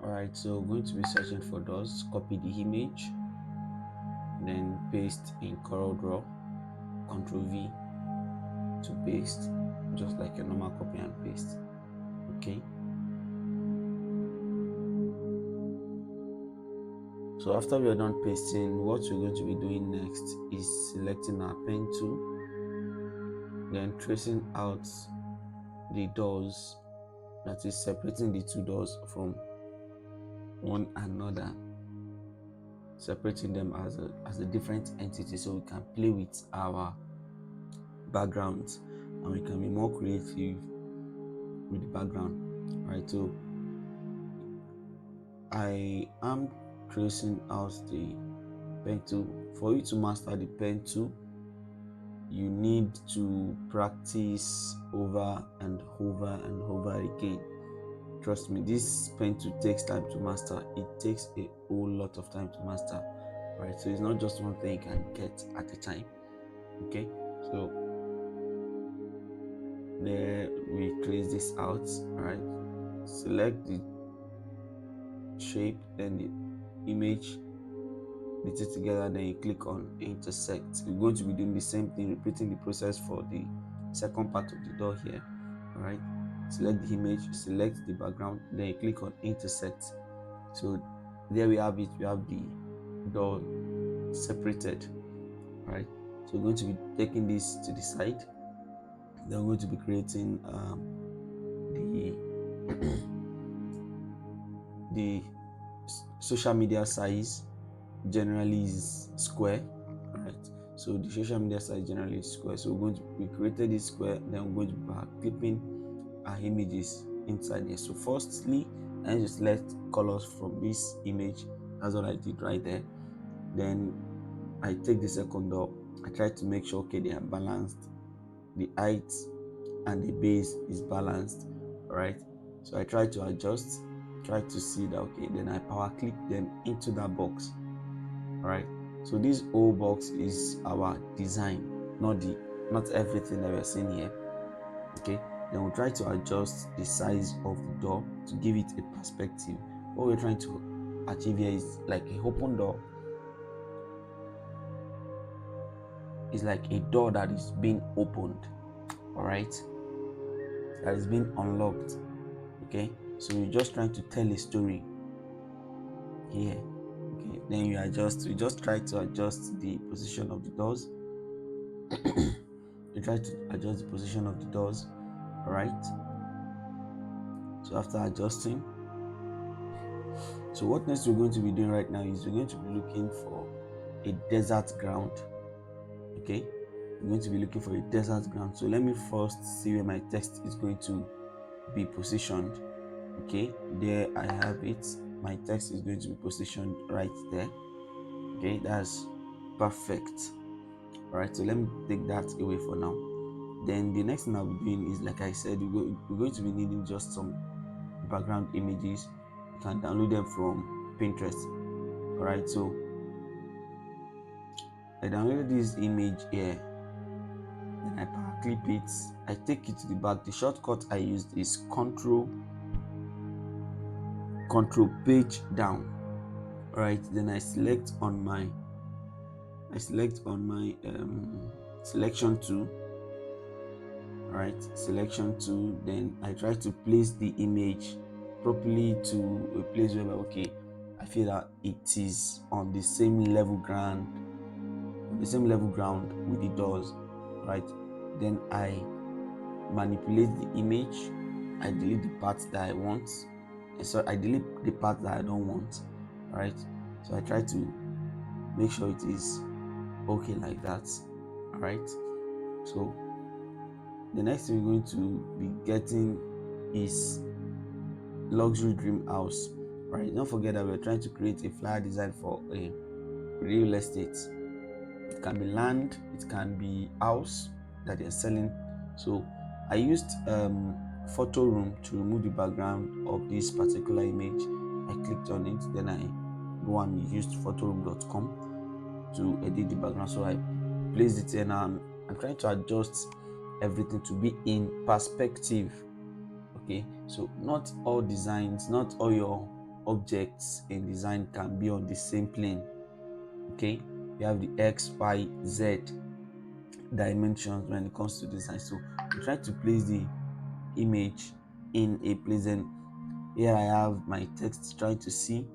Alright, so we're going to be searching for those. Copy the image, then paste in CorelDRAW, Ctrl V to paste, just like a normal copy and paste. Okay, so after we are done pasting, what we're going to be doing next is selecting our pen tool, then tracing out the doors, that is separating the two doors from one another, separating them as a different entity, so we can play with our backgrounds and we can be more creative with the background. Right, so I am tracing out the pen tool. For you to master the pen tool, you need to practice over and over and over again. Trust me, this pen tool takes time to master. It takes a whole lot of time to master. Right, so it's not just one thing you can get at a time. Okay, so there we trace this out. Right, select the shape, then the image, the two together, then you click on intersect. We're going to be doing the same thing, repeating the process for the second part of the door here. All right, select the image, select the background, then you click on intersect. So there we have it. We have the door separated. All right, so we're going to be taking this to the side. Then we're going to be creating the social media size generally is square. Right, so the social media size generally is square, so we created this square, then we're going to be clipping our images inside here. So firstly, I just select colors from this image. That's what I did right there. Then I take the second door, I try to make sure okay they are balanced, the height and the base is balanced. All right, so I try to adjust, try to see that okay, then I power click them into that box. All right, so this whole box is our design, not everything that we're seeing here. Okay, then we'll try to adjust the size of the door to give it a perspective. What we're trying to achieve here is like a open door. It's like a door that is being opened. All right, that is being unlocked. Okay, so you're just trying to tell a story here. Okay, then you just try to adjust the position of the doors. You try to adjust the position of the doors. All right, so after adjusting, so what next we're going to be doing right now is we're going to be looking for a desert ground. Okay, we're going to be looking for a desert ground. So let me first see where my text is going to be positioned. Okay, there I have it. My text is going to be positioned right there. Okay, that's perfect. All right, so let me take that away for now. Then the next thing I'll be doing is, like I said, we're going to be needing just some background images. You can download them from Pinterest. All right, so I downloaded this image here, then I power clip it, I take it to the back. The shortcut I used is control page down. All right, then I select on my selection tool. All right, selection tool, then I try to place the image properly to a place where okay, I feel that it is on the same level ground with the doors. Right, then I manipulate the image, I delete the parts that I want, so I delete the part that I don't want. Right, so I try to make sure it is okay like that. All right, so the next thing we're going to be getting is luxury dream house. Right, don't forget that we're trying to create a flyer design for a real estate. It can be land, it can be house that they're selling. So I used photo room to remove the background of this particular image. I clicked on it, then I go and used photoroom.com to edit the background. So I placed it in, and I'm trying to adjust everything to be in perspective. Okay, so not all designs, not all your objects in design can be on the same plane. Okay, we have the X, Y, Z dimensions when it comes to design. So we try to place the image in a place, and here I have my text trying to see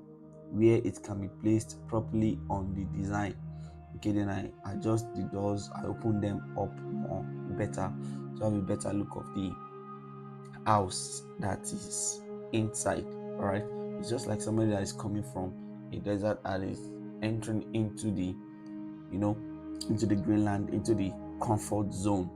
where it can be placed properly on the design. Okay, then I adjust the doors, I open them up more better to have a better look of the house that is inside. All right, it's just like somebody that is coming from a desert and is entering into the, into the greenland, into the comfort zone.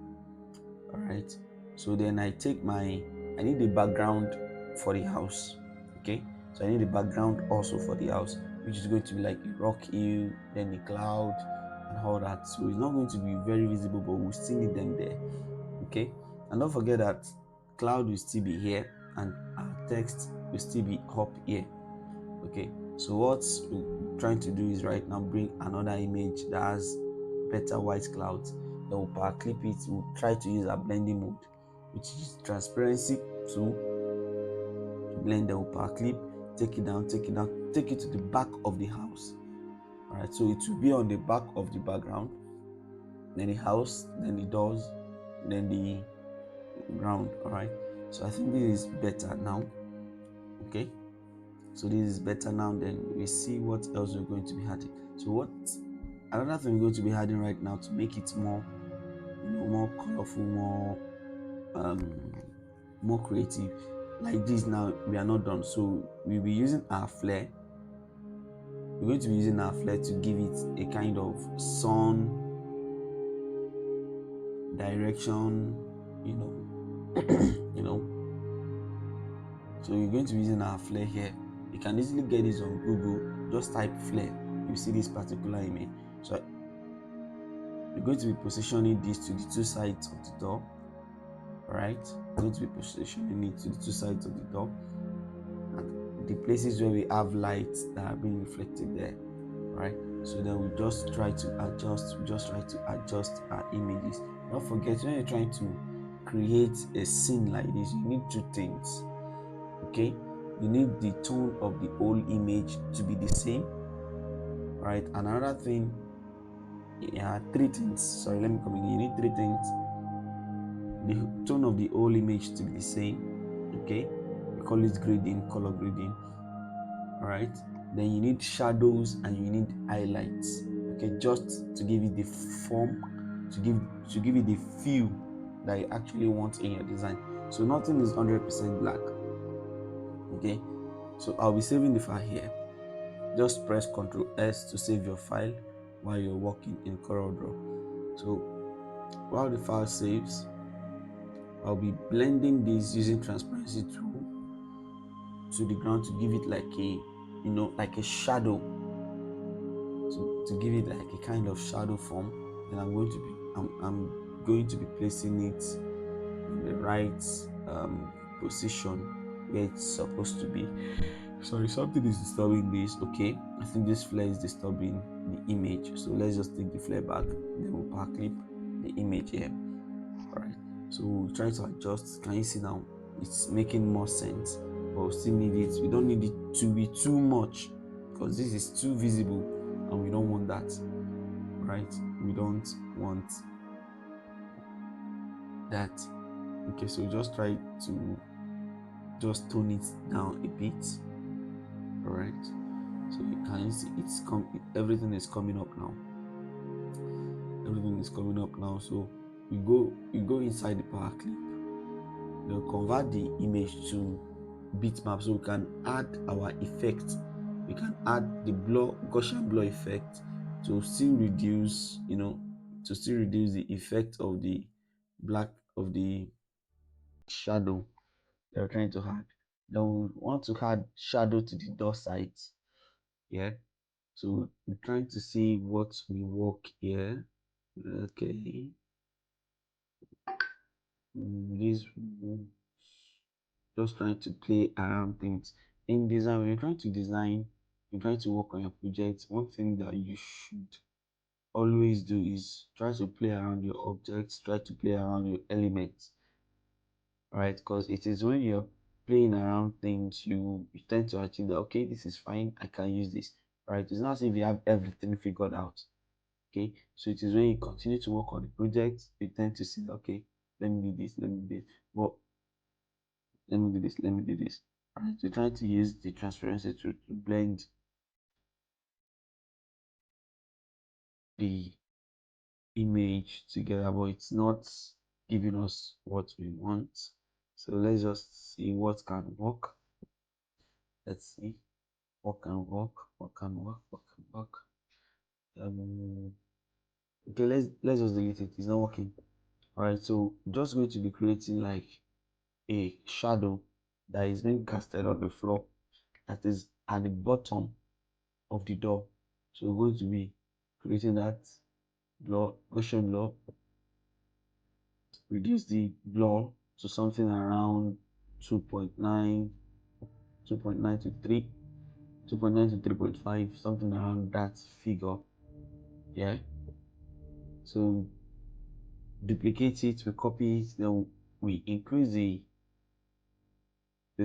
All right, so then I need the background for the house. Okay, so I need the background also for the house, which is going to be like a rock hill, then the cloud and all that. So it's not going to be very visible, but we still need them there. Okay, and don't forget that cloud will still be here and our text will still be up here. Okay, so what we're trying to do is right now bring another image that has better white clouds. Then we'll power clip it. We'll try to use a blending mode, which is transparency to blend. Then we'll power clip, take it down, take it to the back of the house. All right, so it will be on the back of the background, then the house, then the doors, then the ground. All right, so I think this is better now. Okay, so this is better now. Then we see what else we're going to be adding. So what another thing we're going to be adding right now to make it more, more colorful, more creative. Like this now, we are not done. So we'll be using our flare. We're going to be using our flare to give it a kind of sun direction, you know, you know. So we're going to be using our flare here. You can easily get this on Google. Just type flare. You see this particular image. So we're going to be positioning this to the two sides of the door. All right, we're going to be positioning it to the two sides of the door and the places where we have lights that are being reflected there. Right, so then we just try to adjust our images. Don't forget, when you're trying to create a scene like this, you need two things. Okay, you need the tone of the whole image to be the same. Right, another thing, three things. Sorry, let me come again. You need three things: the tone of the whole image to be the same. Okay, we call it grading, color grading. All right, then you need shadows and you need highlights. Okay, just to give it the form, to give it the feel that you actually want in your design. So nothing is 100% black. Okay, so I'll be saving the file here. Just press Ctrl S to save your file while you're working in CorelDRAW. So while the file saves, I'll be blending this using transparency tool to the ground to give it like a, like a shadow, to give it like a kind of shadow form. Then I'm going to be placing it in the right position where it's supposed to be. Sorry, something is disturbing this. Okay, I think this flare is disturbing the image, so let's just take the flare back, then we'll power clip the image here. All right, so we'll try to adjust. Can you see now? It's making more sense, but we still need it. We don't need it to be too much because this is too visible and we don't want that. Right, we don't want that. Okay, so just try to just tone it down a bit. All right, so you can see everything is coming up now. Everything is coming up now. So you go inside the power clip. They'll convert the image to bitmap, so we can add our effect. We can add the Gaussian blur effect to still reduce, the effect of the black of the shadow they're trying to add. Then we want to add shadow to the door sides. Yeah, so we're trying to see what will work here. Okay, this, just trying to play around things in design. When you're trying to design, you're trying to work on your project, one thing that you should always do is try to play around your objects, try to play around your elements. Right, because it is when you're playing around things, you tend to achieve that. Okay, this is fine. I can use this. Right? It's not as if you have everything figured out. Okay, so it is when you continue to work on the project, you tend to see that, okay, let me do this, let me do this, but let me do this, let me do this. Right? So trying to use the transparency to blend the image together, but it's not giving us what we want. So let's just see what can work. Let's see what can work, what can work, what can work. Okay, let's just delete it. It's not working. All right, so just going to be creating like a shadow that is being casted on the floor, that is at the bottom of the door. So we're going to be creating that blur, Gaussian blur, reduce the blur to something around 2.9, 2.9 to 3, 2.9 to 3.5, something around that figure. Yeah. So duplicate it, we copy it, then we increase the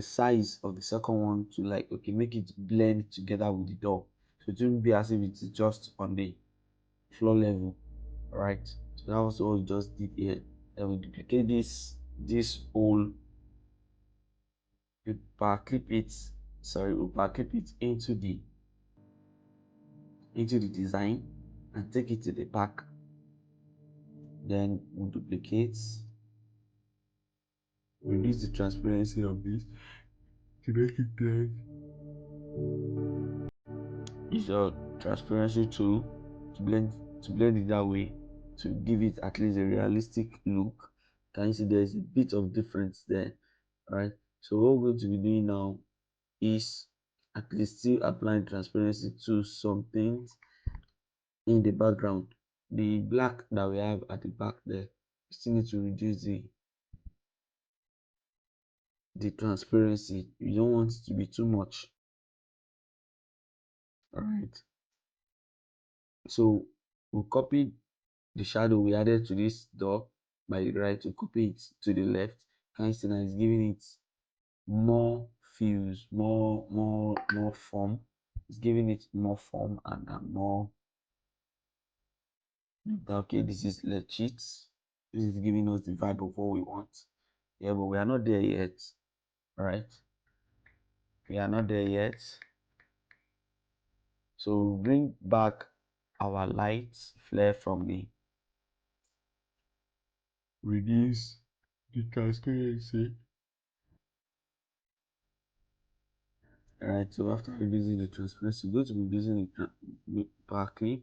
size of the second one to like, okay, make it blend together with the door. So it won't be as if it's just on the floor level. Right, so that was all we just did here. Then we duplicate this whole, we power clip it, sorry, we power clip it into the design and take it to the back. Then we duplicate, reduce the transparency of this to make it blend. Use your transparency tool to blend it that way, to give it at least a realistic look. Can you see there's a bit of difference there? Right, so what we're going to be doing now is at least still applying transparency to some things in the background. The black that we have at the back there, we still need to reduce the transparency. You don't want it to be too much. All right, so we'll copy the shadow we added to this door by the right, to copy it to the left. Can you see that it's giving it more fuse, more form. It's giving it more form and more, okay, this is legit. This is giving us the vibe of what we want. Yeah, but we are not there yet. All right, we are not there yet. So bring back our light flare from the, reduce the transparency. All right, so after reducing the transparency, we're going to be using the power clip.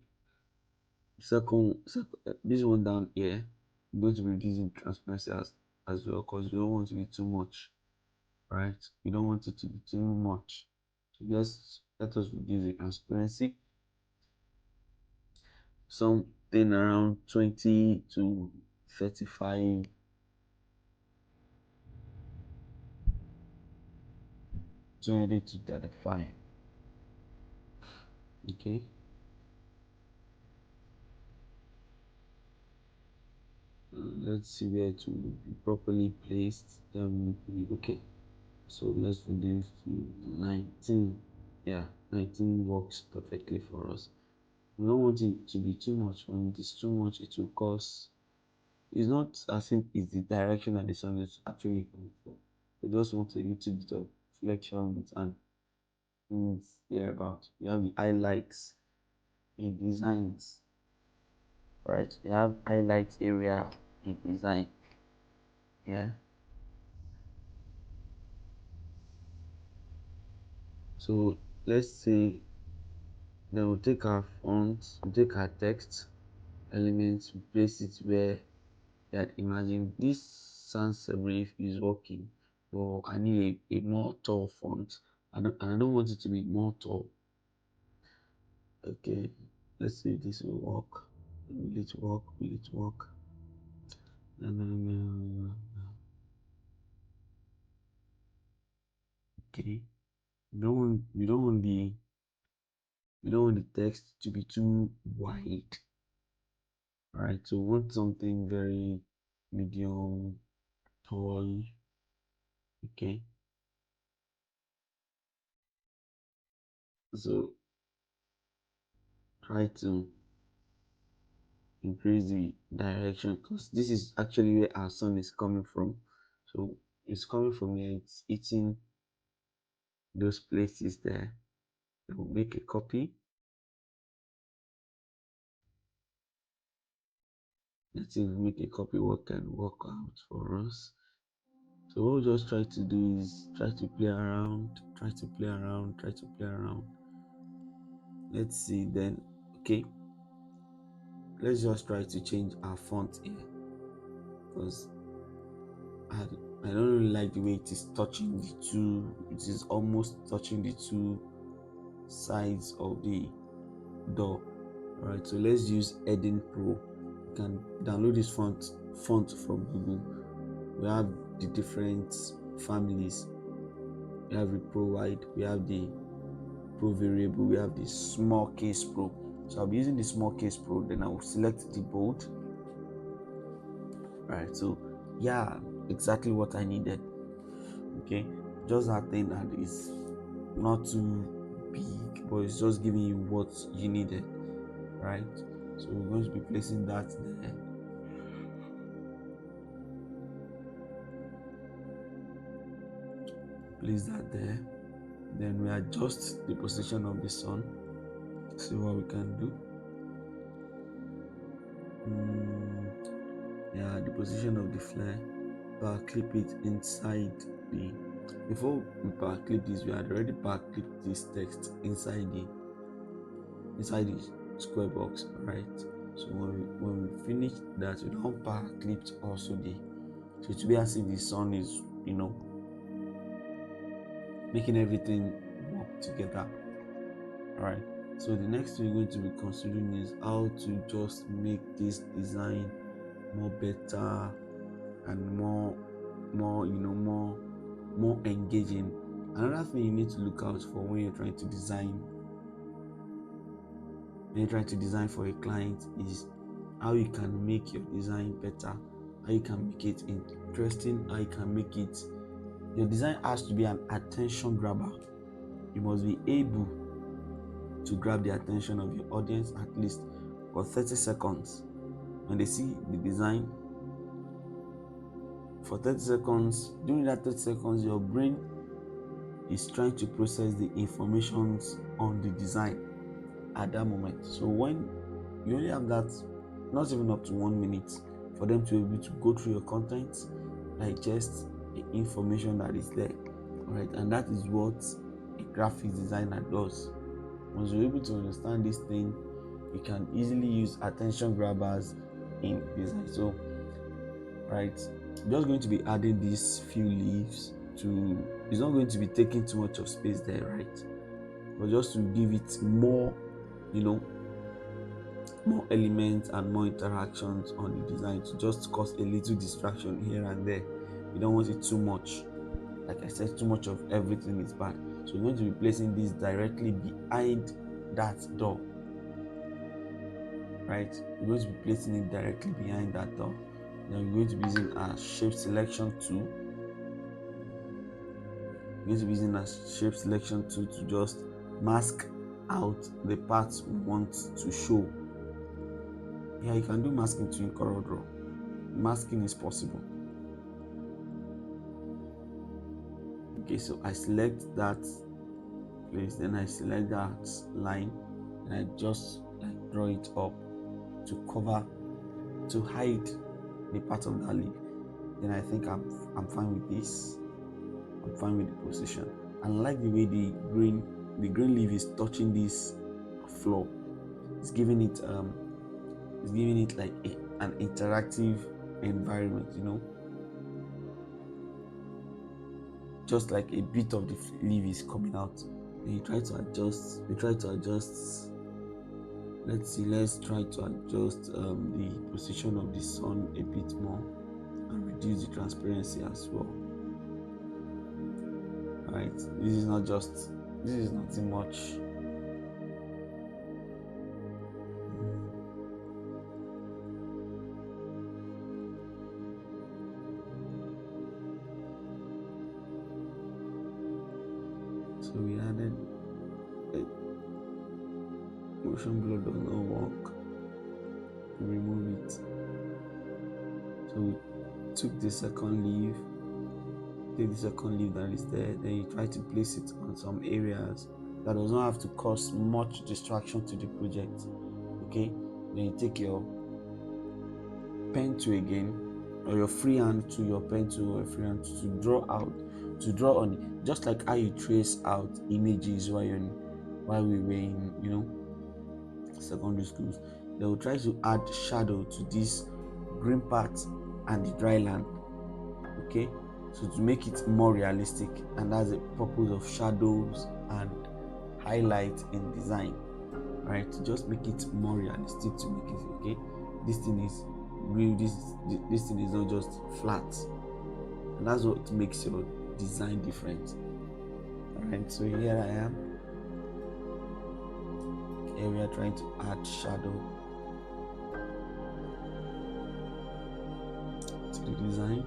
This one down here, we're going to be reducing transparency as well, because we don't want to be too much. Right, we don't want it to be too much. So just let us reduce the transparency, something around 20 to 35, 20 to 35. Okay, let's see where to be properly placed. Okay, so let's reduce to 19. Yeah, 19 works perfectly for us. We don't want it to be too much. When it is too much, it will cause, it's not as if it's the direction that the song is actually going for. We just want a little bit of reflections and things thereabout. You have the highlights in designs, right? You have highlights area in design. Yeah. So let's say, then we'll take our fonts, we'll take our text elements, we place it where we had imagined. This sans serif is working, but I need a more tall font. I don't want it to be more tall. Okay, let's see if this will work. Will it work? Will it work? Okay, we don't want the text to be too wide. All right, so we want something very medium, tall. Okay, So try to increase the direction, because this is actually where our sun is coming from. So it's coming from here, it's hitting those places there. We'll make a copy. Let's see if we make a copy what can work out for us. So what we'll just try to do is try to play around, try to play around, try to play around. Let's see then. Okay, let's just try to change our font here, because I don't really like the way it is touching the two. It is almost touching the two sides of the door. All right, so let's use Eden Pro. You can download this font from Google. We have the different families. We have the Pro Wide, we have the Pro Variable, we have the Small Case Pro. So I'll be using the Small Case Pro, then I will select the bold. All right, so yeah, exactly what I needed. Okay, just that thing that is not too big, but it's just giving you what you needed, right? So we're going to be placing that there. Place that there. Then we adjust the position of the sun. See what we can do. Yeah, the position of the flare. Power clip it inside the. Before we power clip this, we had already power clipped this text inside the square box, right? So when we finish that, we don't power clipped also the. So it will be as if the sun is, making everything work together. All right. So the next thing we're going to be considering is how to just make this design more better and more engaging. Another thing you need to look out for when you're trying to design for a client is how you can make your design better, how you can make it interesting, how you can make it. Your design has to be an attention grabber. You must be able to grab the attention of your audience at least for 30 seconds. When they see the design for 30 seconds, during that 30 seconds, your brain is trying to process the information on the design at that moment. So when you only have that, not even up to 1 minute, for them to be able to go through your content, digest the information that is there, right? And that is what a graphic designer does. Once you're able to understand this thing, you can easily use attention grabbers in design. So, right, I'm just going to be adding these few leaves to. It's not going to be taking too much of space there, right? But just to give it more, more elements and more interactions on the design, to just cause a little distraction here and there. You don't want it too much. Like I said, too much of everything is bad. So we're going to be placing this directly behind that door, right? We're going to be placing it directly behind that door. Then we're going to be using a shape selection tool. We're going to be using a shape selection tool to just mask out the parts we want to show. Yeah, you can do masking too in CorelDRAW. Masking is possible. Okay, so I select that place, then I select that line, and I just draw it up to hide the part of that leaf. Then I think I'm fine with this. I'm fine with the position. And I like the way the green leaf is touching this floor. It's giving it like an interactive environment, just like a bit of the leaf is coming out. And you try to adjust. Let's try to adjust the position of the sun a bit more and reduce the transparency as well. Right, this is nothing much. So we added motion blur does not work, remove it. So we took the second leaf, take the second leaf that is there, then you try to place it on some areas that does not have to cause much distraction to the project. Okay, then you take your pen tool again, or your freehand to your pen tool or freehand to draw on it, just like how you trace out images while we were in secondary schools. They will try to add shadow to this green part and the dry land. Okay, so to make it more realistic, and that's the purpose of shadows and highlight in design, right? To just make it more realistic, to make it okay. This thing is real. This thing is not just flat, and that's what makes your design different. All right. So here I am. Here we are trying to add shadow to the design.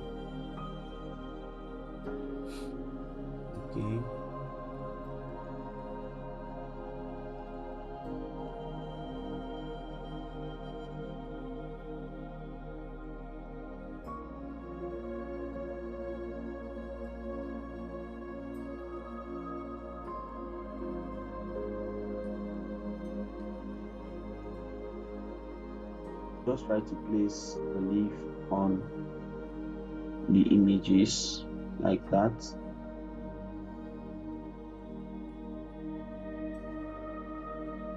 Okay. Just try to place the leaf on the images like that.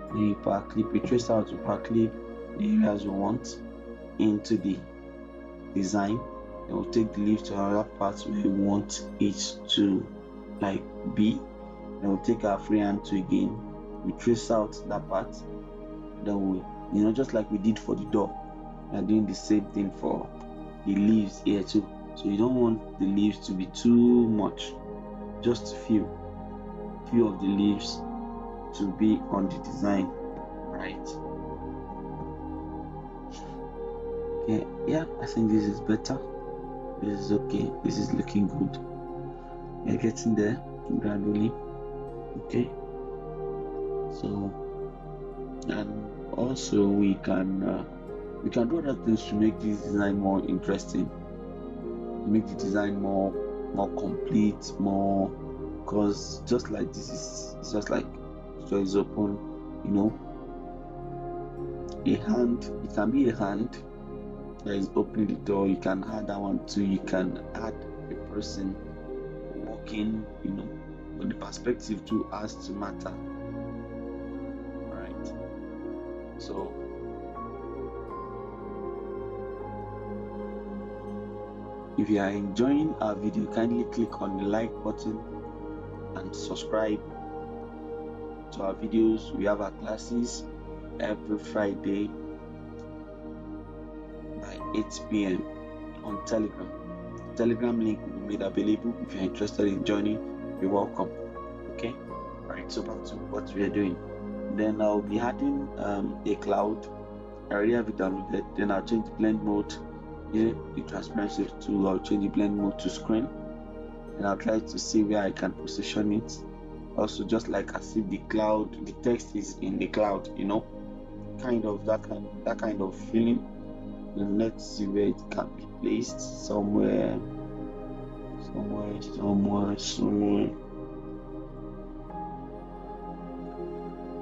Then you power clip, you trace out to power clip the areas you want into the design. Then we'll take the leaf to another part where we want it to be. Then we'll take our freehand tool again, we trace out that part. Then we, just like we did for the door, we are doing the same thing for the leaves here too. So you don't want the leaves to be too much, just a few of the leaves to be on the design, right? Okay, yeah, I think this is better. This is okay. This is looking good. We're getting there gradually. Okay. So, and also we can do other things to make this design more interesting, to make the design more complete, more, because just like this is just like so is open, a hand, it can be a hand that is opening the door. You can add that one too. You can add a person walking, but the perspective too has to matter, right? So if you are enjoying our video, kindly click on the like button and subscribe to our videos. We have our classes every Friday by 8 p.m. on Telegram. Telegram link will be made available. If you're interested in joining, you're welcome. Okay, right, so back to what we are doing. Then I'll be adding a cloud. I already have it downloaded. Then I'll change the blend mode. Here, the transparency tool, I'll change the blend mode to screen, and I'll try to see where I can position it. Also, just like as if the text is in the cloud, kind of that kind of feeling. Then let's see where it can be placed. Somewhere.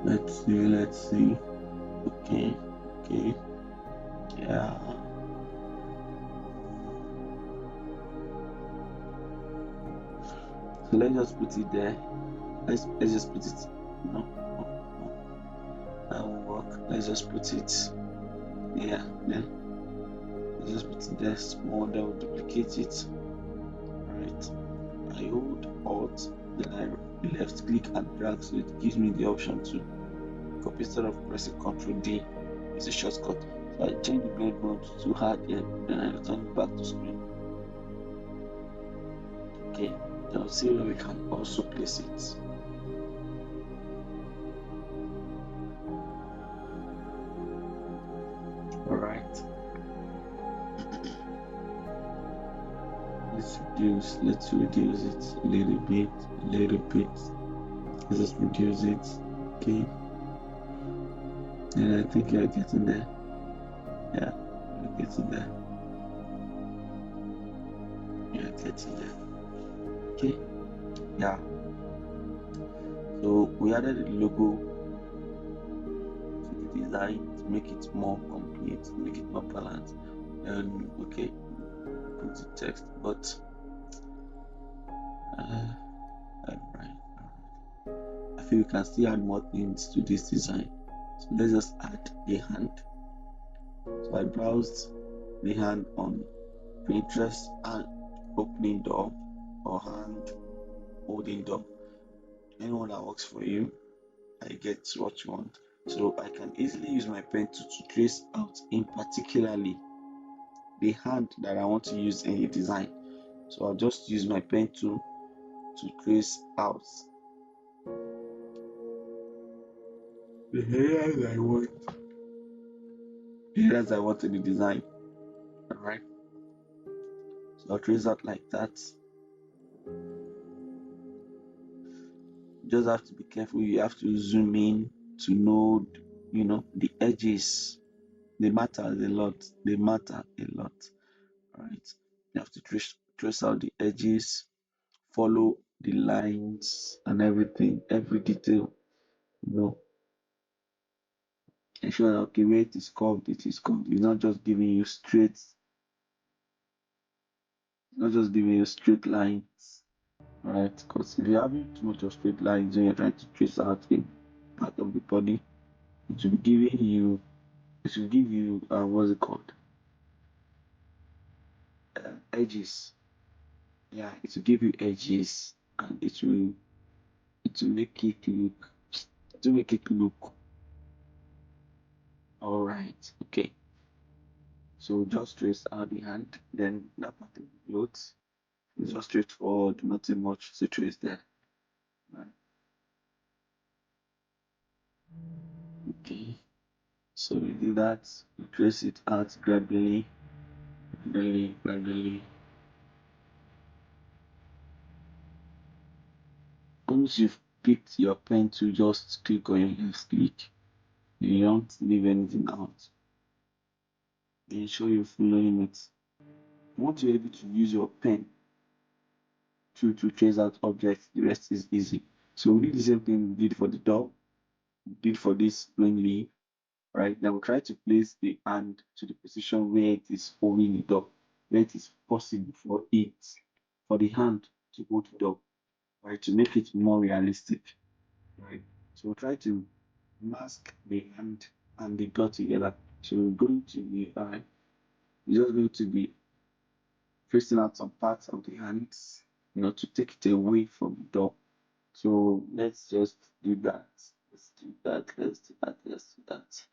Let's see. Okay. Yeah. So let's just put it there. Let's just put it. No. That won't work. Let's just put it. Yeah. Let's just put it there small. Then we'll duplicate it. Right. I hold Alt, then I left click and drag, so it gives me the option to copy instead of pressing Ctrl D. It's a shortcut. So I change the blend mode to hard here, then I return it back to screen. Okay. Now see where we can also place it. Alright. Let's reduce it a little bit. Let's just reduce it. Okay. Yeah, I think you're getting there. Yeah, you're getting there. You're getting there. Okay. Yeah. So we added the logo to the design to make it more complete, to make it more balanced. And okay, put the text, but alright. I feel we can still add more things to this design. So let's just add the hand. So I browsed the hand on Pinterest and opening door or hand holding door. Anyone that works for you, I get what you want. So I can easily use my pen to trace out in particularly the hand that I want to use in the design. So I'll just use my pen to trace out the areas I want in the design. Alright. So I'll trace out like that. You just have to be careful. You have to zoom in to know, the edges. They matter a lot. They matter a lot. Alright. You have to trace out the edges, follow the lines and everything, every detail. You know, ensure that okay, where it is curved, it is curved. It's not just giving you straight, not just giving you straight lines, right? Because if you're having too much of straight lines when you're trying to trace out a part of the body, it will be giving you, it will give you, what's it called? Edges. Yeah, it will give you edges, and it will make it look, it will make it look all right. Okay. So just trace out the hand, then that part of the clothes. It's just straightforward, nothing much to trace there. Right. Okay. So we do that, we trace it out gradually, gradually. Once you've picked your pen to just click on your left click, you don't leave anything out. Ensure you're following it. Once you're able to use your pen to trace out objects, the rest is easy. So we did the same thing we did for the dog, we did for this plain leaf, right? Now we try to place the hand to the position where it is holding the dog, where it is possible for the hand to hold the dog, right? To make it more realistic, right? So we'll try to mask the hand and the dot together. So we're going to be, we're just going to be tracing out some parts of the hands, to take it away from the dog. So let's just do that. Let's do that. Let's do that. Let's do that.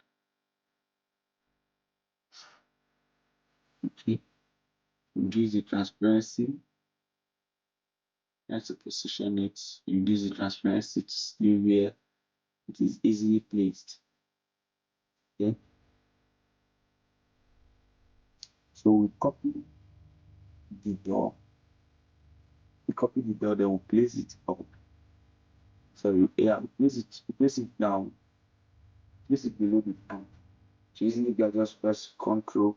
Okay. Reduce the transparency. You have to position it. Reduce the transparency to see where it is easily placed. Okay. So we copy the door. We copy the door, then we place it up. Sorry, yeah, place it down, place it below the pen. So easily you can just press Control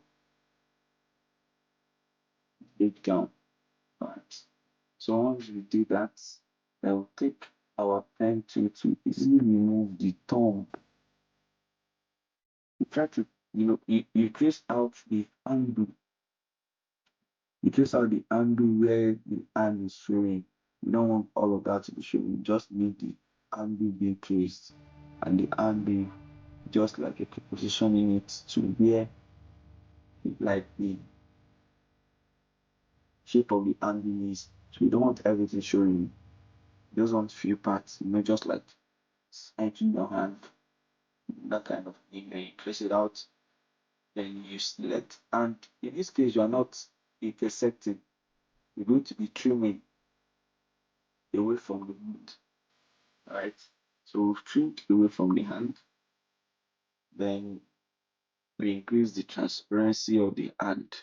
it down. Right. So once we do that, then we'll take our pen to easily remove the thumb. You try to, you trace out the angle. You trace out the angle where the hand is showing. You don't want all of that to be showing. You just need the angle being traced and the angle just like a positioning it to where like the shape of the angle is. So you don't want everything showing. You just want few parts, just like entering your hand, that kind of thing. Then you trace it out, then you select. And in this case, you are not intersecting. You're going to be trimming away from the hand, right? So we've trimmed away from the hand. Then we increase the transparency of the hand.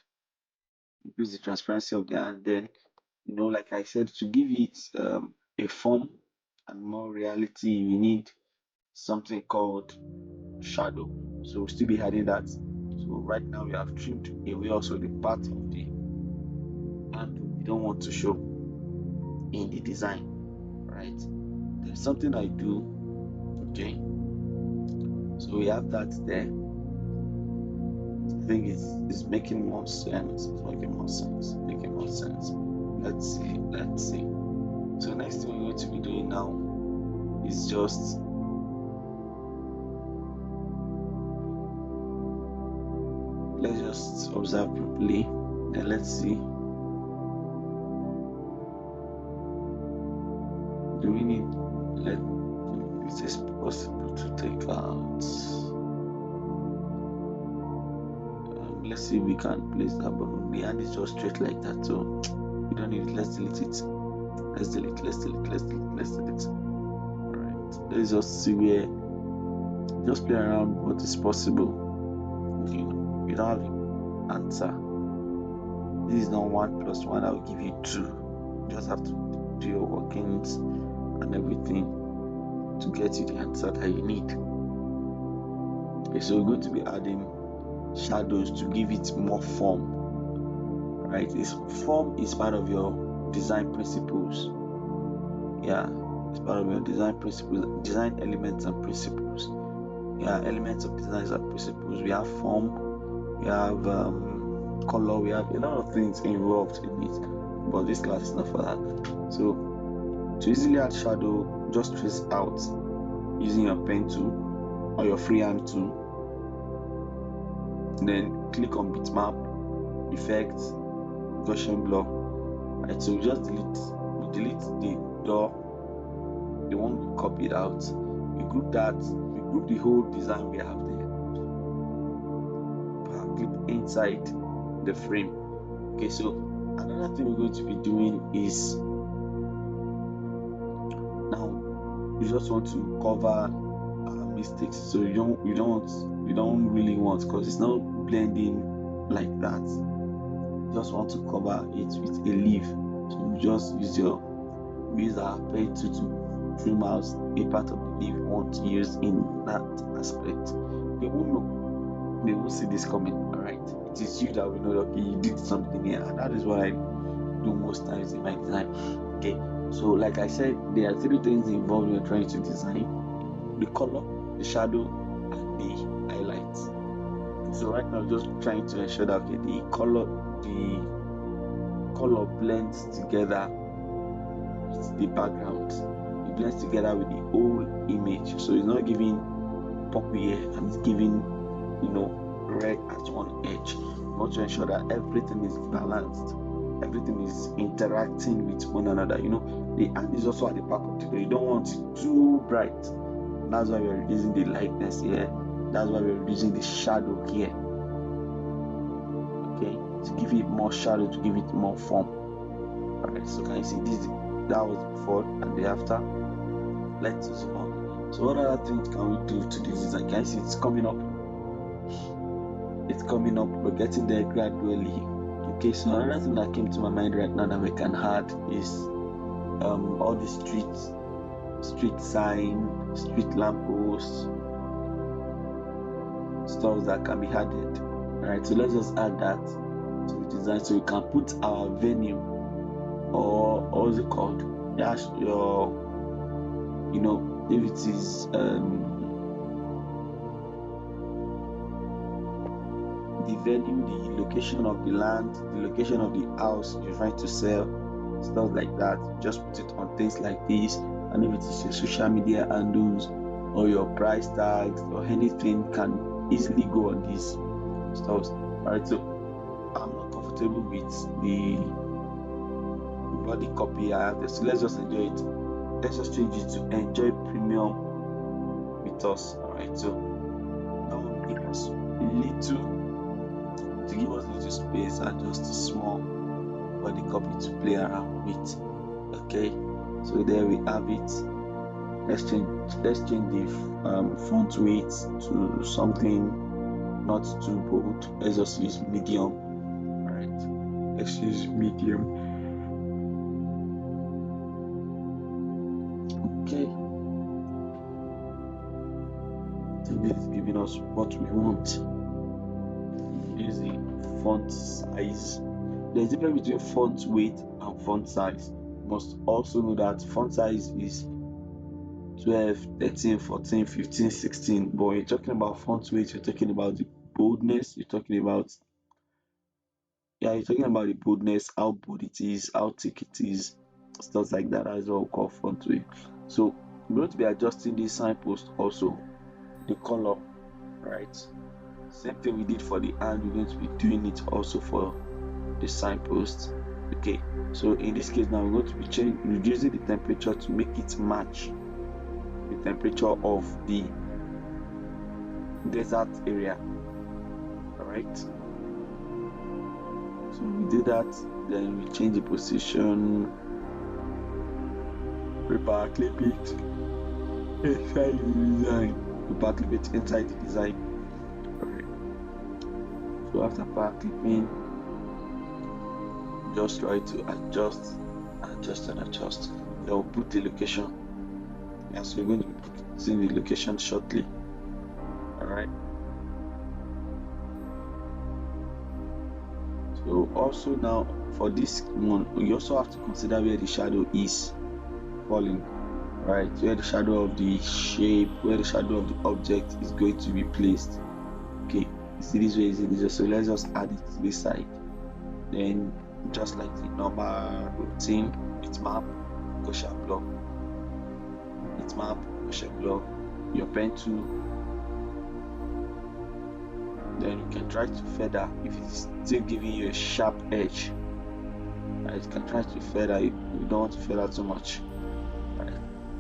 Increase the transparency of the hand. Then, like I said, to give it a form and more reality, we need something called shadow, so we'll still be adding that. So right now we have trimmed away also the part of the handle we don't want to show in the design, right? There's something I do. Okay, so we have that there. I think it's making more sense. It's making more sense. Making more sense. Let's see. Let's see. So next thing we're going to be doing now is just let's just observe properly. Then let's see. Do we need let is this possible to take out? Let's see if we can place that button. The hand is just straight like that, so we don't need it. Let's delete it. Let's delete. Let's delete. Let's delete. Let's delete. Alright. Let's just see where. Just play around what is possible. You don't have an answer. This is not 1 plus 1. I'll give you 2. You just have to do your workings and everything to get you the answer that you need. Okay, so we're going to be adding shadows to give it more form. Right? This form is part of your design principles. Yeah, it's part of your design principles, design elements and principles. Yeah, elements of design and principles. We have form, we have color, we have a lot of things involved in it. But this class is not for that. So to easily add shadow, just trace out using your pen tool or your freehand tool. Then click on bitmap, effect, Gaussian blur. Right, so we just delete the door, the one we copied out. We group that, we group the whole design we have there. Clip inside the frame. Okay, so another thing we're going to be doing is now you just want to cover mistakes. So you don't really want, because it's not blending like that. You just want to cover it with a leaf. So you just use our pen to trim out a part of the leaf you want to use in that aspect. They won't know. They won't see this coming. Alright, it is you that will know that, okay, you did something here, and that is what I do most times in my design. Okay, so like I said, there are 3 things involved when you're trying to design: the color, the shadow, and the highlights. So right now, just trying to ensure that, okay, the color blends together with the background. It blends together with the whole image. So it's not giving poppy here and it's giving, red at one edge. You want to ensure that everything is balanced. Everything is interacting with one another. The hand is also at the back of the door. You don't want it too bright. And that's why we're reducing the lightness here. That's why we're reducing the shadow here. Okay, to give it more shadow, to give it more form. Alright, so can you see this? That was before and the after. Let's zoom out. So what other things can we do to this design? Can you see it's coming up? It's coming up. We're getting there gradually. Okay, so another thing that came to my mind right now that we can add is all the street sign, street lampposts, stuff that can be added. Alright, so let's just add that to the design, so we can put our venue, or what's it called? Yes, your, if it is the venue, the location of the land, the location of the house you're trying to sell, stuff like that. Just put it on things like this. And if it is your social media handles or your price tags or anything, can easily go on these stuff. Alright, so I'm not comfortable with the body copy I have there, so let's just enjoy it. Let's just change it to enjoy premium with us. Alright, so that will give us little space and just a small body copy to play around with. Okay, so there we have it. Let's change the font weight to something not too bold. Let's just use medium. Alright, let's use medium. Okay, This is giving us what we want. This is the font size. There's a difference between font weight and font size. You must also know that font size is 12, 13, 14, 15, 16. But when you're talking about font weight, you're talking about the boldness, you're talking about the boldness, how bold it is, how thick it is, stuff like that. That's what we call font weight. So we're going to be adjusting this signpost also, the color, right? Same thing we did for the hand, we're going to be doing it also for the signpost. Okay, so in this case now we're going to be reducing the temperature to make it match the temperature of the desert area. All right, so we do that, then we change the position, paper clip it inside the design, paper clip it inside the design. All right, so after paper clipping, just try to adjust. Then we'll put the location. So we're going to be putting the location shortly. Alright. So also now for this one, we also have to consider where the shadow is falling. Right, where the shadow of the shape, where the shadow of the object is going to be placed. Okay, you see this way, so let's just add it to this side. Then just like the normal routine, bitmap, Gaussian block, bitmap, Gaussian block, your pen tool. Then you can try to feather if it's still giving you a sharp edge. Right, you can try to feather. You don't want to feather too much. Right,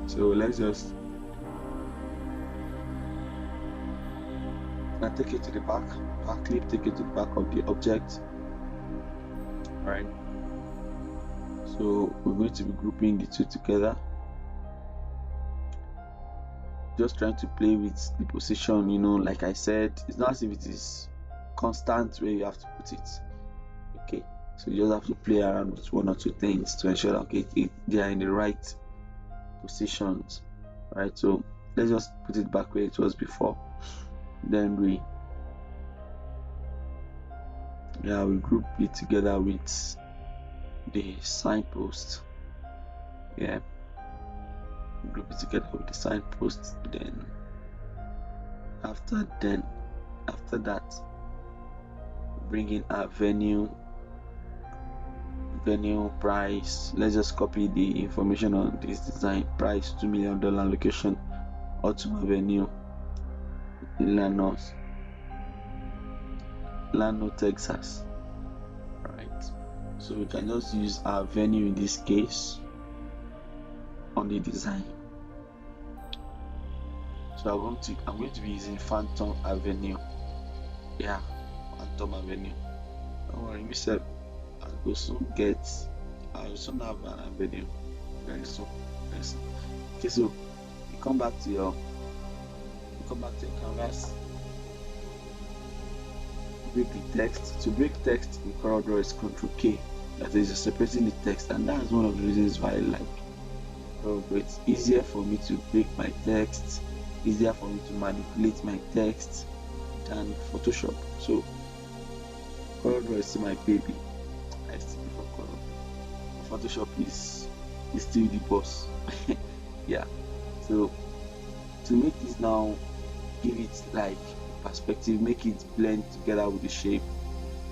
so let's just now take it to the back clip, take it to the back of the object. Right, so we're going to be grouping the two together, just trying to play with the position. Like I said, it's not as if it is constant where you have to put it. Okay, so you just have to play around with one or two things to ensure that they are in the right positions. Right, so let's just put it back where it was before. Then we group it together with the signpost. Group it together with the signpost. Then after that, bring in our venue price. Let's just copy the information on this design. Price $2 million, location Ultima Avenue, Lano, Texas. Right, so we can just use our venue in this case on the design. So I'm going to be using Phantom Avenue. Phantom Avenue. Don't worry, myself. I'll soon have an avenue very soon. Okay, so you come back to your canvas. Break the text. To break text in CorelDRAW is Ctrl-K. That is separating the text, and that's one of the reasons why I like CorelDRAW. It's easier for me to break my text, easier for me to manipulate my text than Photoshop. So CorelDRAW is still my baby. I still prefer CorelDRAW. Photoshop is still the boss. So to make this now, give it like perspective, make it blend together with the shape,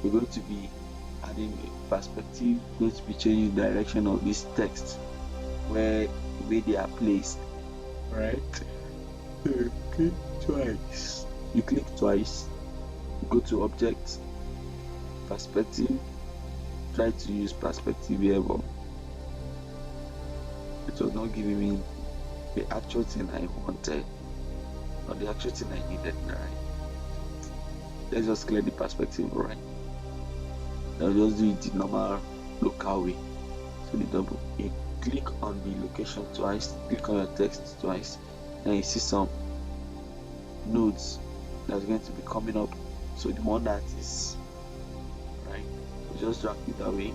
we're going to be adding a perspective, going to be changing the direction of this text where they are placed. Right, you click twice, go to object, perspective, try to use perspective here, but it was not giving me the actual thing I wanted or the actual thing I needed. Right, let's just clear the perspective. Right, I'll just do it the normal local way. So the double, you click on the location twice, click on your text twice, and you see some nodes that's going to be coming up. So the one that is right, you just drag it away.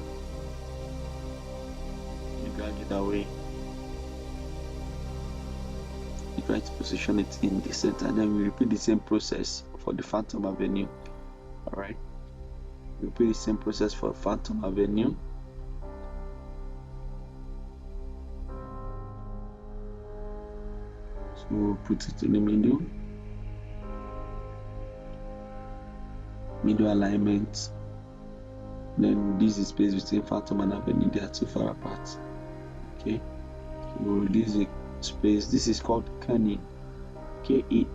You try to position it in the center, and then we repeat the same process for the Phantom Avenue. All right, repeat the same process for Phantom Avenue. So we'll put it in the middle alignment. Then this is space between Phantom and Avenue, they are too far apart. Okay, so we'll reduce the space. This is called kerning, Kerning,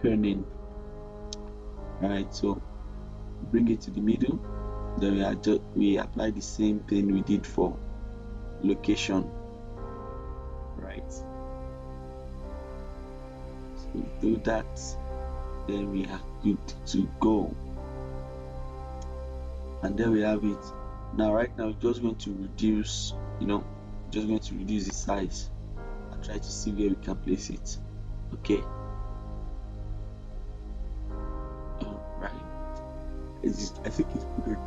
kerning. Right, so bring it to the middle. Then we apply the same thing we did for location. Right, so we do that, then we are good to go, and then we have it. Now right now we're just going to reduce, just going to reduce the size and try to see where we can place it. Okay, all right, I think it's good.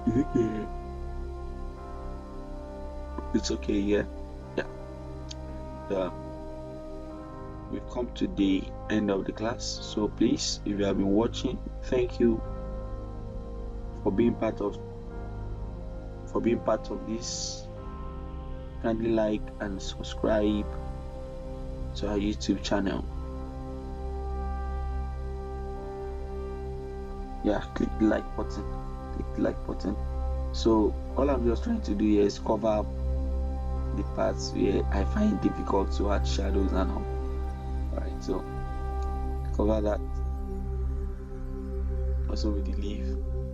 It's okay, yeah. We've come to the end of the class, so please, if you have been watching, thank you for being part of this. Kindly like and subscribe to our YouTube channel. Yeah, click the like button. So all I'm just trying to do here is cover the parts where I find it difficult to add shadows and all. Alright, so cover that. Also with the leaf,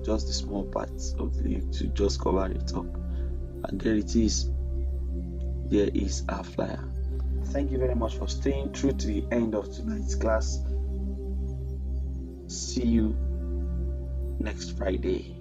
just the small parts of the leaf to just cover it up. And there it is. There is our flyer. Thank you very much for staying through to the end of tonight's class. See you next Friday.